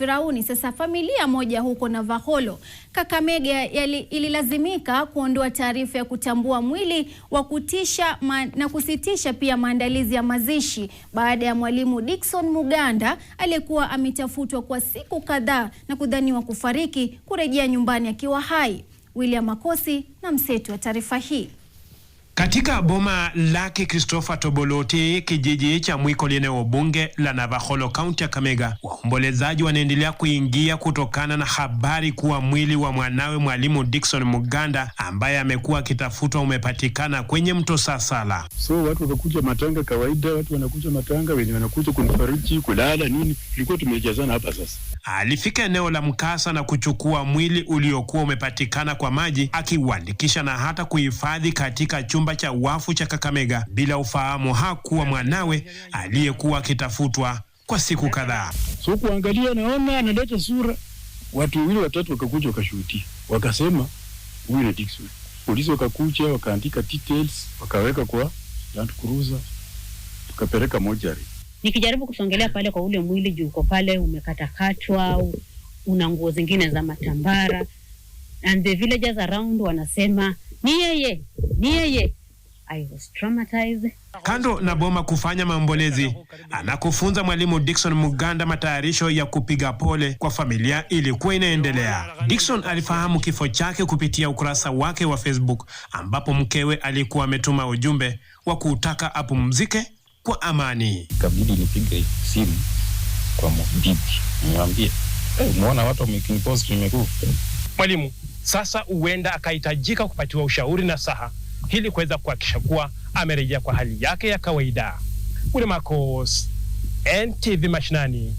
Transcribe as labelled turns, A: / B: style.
A: Firauni. Sasa familia moja huko Navakholo, Kakamega ililazimika kuondoa taarifa ya kutambua mwili wa kutisha na kusitisha pia maandalizi ya mazishi baada ya mwalimu Dickson Muganda aliyekuwa ametafutwa kwa siku kadhaa na kudhaniwa kufariki kurejea nyumbani akiwa hai. William Makosi na mseto wa taarifa hii.
B: Katika boma lake Christopher Toboloti, kijiji cha Mwikoli, eneo bunge la Navakholo, kaunti ya Kakamega, waombolezaji wanaendelea kuingia kutokana na habari kuwa mwili wa mwanawe mwalimu Dickson Muganda ambaye amekuwa akitafutwa umepatikana kwenye mto Sasala.
C: So watu wakakuja matanga kawaida, watu wanakuja matanga, wenye wanakuja kunifariji, kulala nini, tulikuwa tumejazana hapa sasa.
B: Alifika eneo la mkasa na kuchukua mwili uliokuwa umepatikana kwa maji, akiuandikisha na hata kuhifadhi katika chumba cha wafu cha Kakamega bila ufahamu hakuwa mwanawe aliyekuwa akitafutwa kwa siku kadhaa.
C: So kuangalia naona analeta sura, watu wawili watatu wakakuja wakashuhudia, wakasema huyu ni Dickson. Polisi wakakuja wakaandika details, wakaweka kwa Land Cruiser, tukapeleka mortuary.
D: Nikijaribu kusongelea pale kwa ule mwili juu uko pale umekatakatwa, una nguo zingine za matambara, and the villagers around wanasema ni yeye. I was traumatized.
B: Kando na boma kufanya maombolezi, anakufunza mwalimu Dickson Muganda matayarisho ya kupiga pole kwa familia ilikuwa inaendelea. Dickson alifahamu kifo chake kupitia ukurasa wake wa Facebook, ambapo mkewe alikuwa ametuma ujumbe wa kutaka apumzike kwa amani.
C: Kabidi nipige simu kwa bibi, nimwambie, umeona watu wamekinipost nimekufa.
E: Mwalimu sasa huenda akahitajika kupatiwa ushauri na saha ili kuweza kuhakikisha kuwa amerejea kwa hali yake ya kawaida. William Makosi, NTV Mashinani.